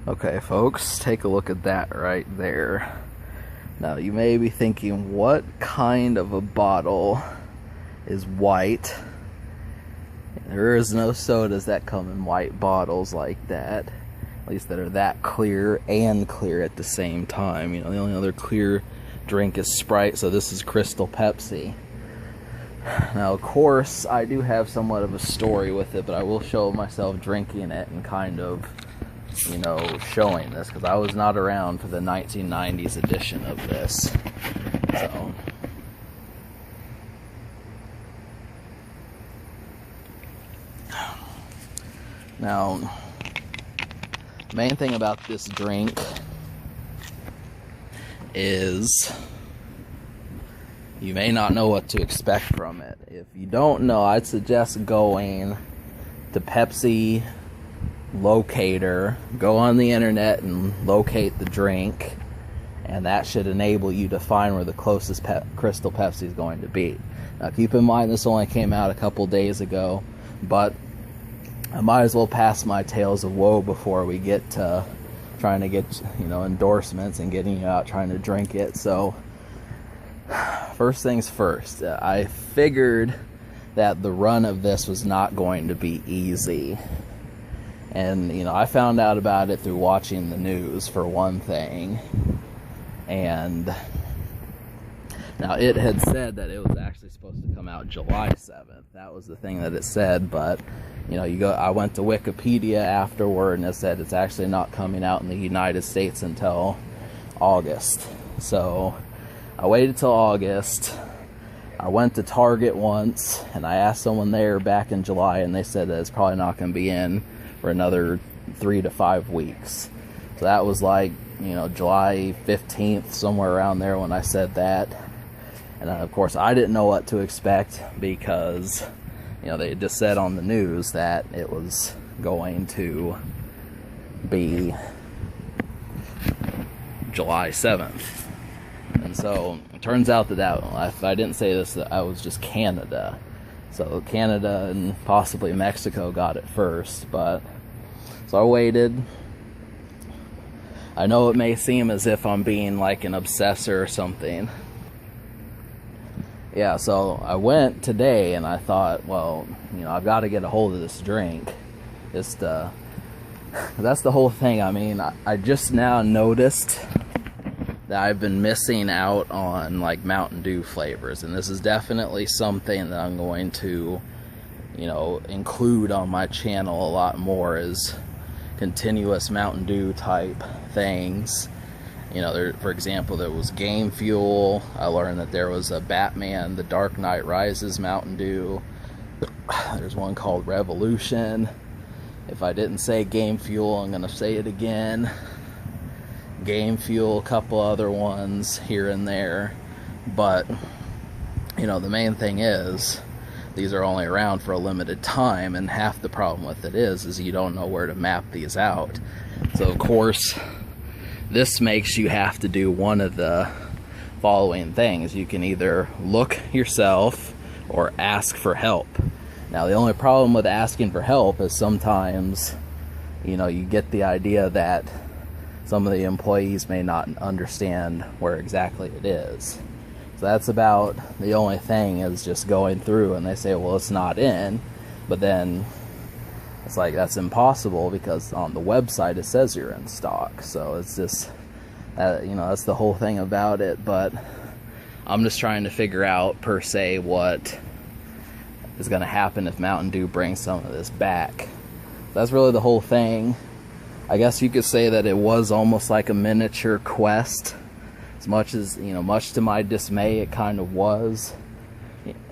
Okay, folks, take a look at that right there. Now, you may be thinking, what kind of a bottle is white? There is no sodas that come in white bottles like that. At least that are that clear and clear at the same time. You know, the only other clear drink is Sprite, so this is Crystal Pepsi. Now, of course, I do have somewhat of a story with it, but I will show myself drinking it and kind of, you know, showing this, because I was not around for the 1990s edition of this. So, now, the main thing about this drink is you may not know what to expect from it. If you don't know, I'd suggest going to Pepsi Locator, go on the internet and locate the drink, and that should enable you to find where the closest Crystal Pepsi is going to be. Now, keep in mind this only came out a couple days ago, but I might as well pass my tales of woe before we get to trying to get, you know, endorsements and getting you out trying to drink it. So, first things first, I figured that the run of this was not going to be easy. And, you know, I found out about it through watching the news, for one thing. And now, it had said that it was actually supposed to come out July 7th. That was the thing that it said, but, you know, I went to Wikipedia afterward, and it said it's actually not coming out in the United States until August. So, I waited till August. I went to Target once, and I asked someone there back in July, and they said that it's probably not going to be in for another 3 to 5 weeks. So that was like, you know, July 15th, somewhere around there when I said that. And of course, I didn't know what to expect because, you know, they just said on the news that it was going to be July 7th. And so it turns out that if I didn't say this, that I was just Canada. So Canada and possibly Mexico got it first, but so I waited. I know it may seem as if I'm being like an obsessor or something. Yeah, so I went today and I thought, well, you know, I've got to get a hold of this drink. Just, that's the whole thing. I mean, I just now noticed that I've been missing out on like Mountain Dew flavors, and this is definitely something that I'm going to, you know, include on my channel a lot more, is continuous Mountain Dew type things. You know, there, for example, there was Game Fuel. I learned that there was a Batman The Dark Knight Rises Mountain Dew. There's one called Revolution. If I didn't say Game Fuel, I'm gonna say it again. Game Fuel, a couple other ones here and there. But, you know, the main thing is, these are only around for a limited time, and half the problem with it is you don't know where to map these out. So, of course, this makes you have to do one of the following things. You can either look yourself or ask for help. Now, the only problem with asking for help is sometimes, you know, you get the idea that some of the employees may not understand where exactly it is. So that's about the only thing, is just going through and they say, well, it's not in. But then it's like, that's impossible because on the website it says you're in stock. So it's just, you know, that's the whole thing about it. But I'm just trying to figure out, per se, what is going to happen if Mountain Dew brings some of this back. That's really the whole thing. I guess you could say that it was almost like a miniature quest. As much as, you know, much to my dismay, it kind of was.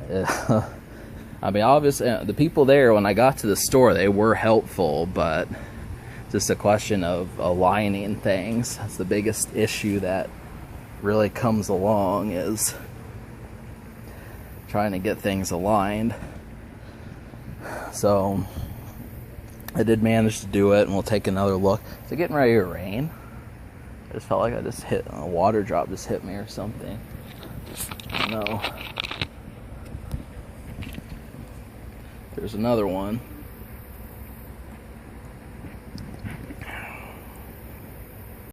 I mean, obviously, the people there, when I got to the store, they were helpful, but just a question of aligning things. That's the biggest issue that really comes along, is trying to get things aligned. So I did manage to do it, and we'll take another look. Is it getting ready to rain? I just felt like I just hit a water drop, just hit me or something. No. There's another one.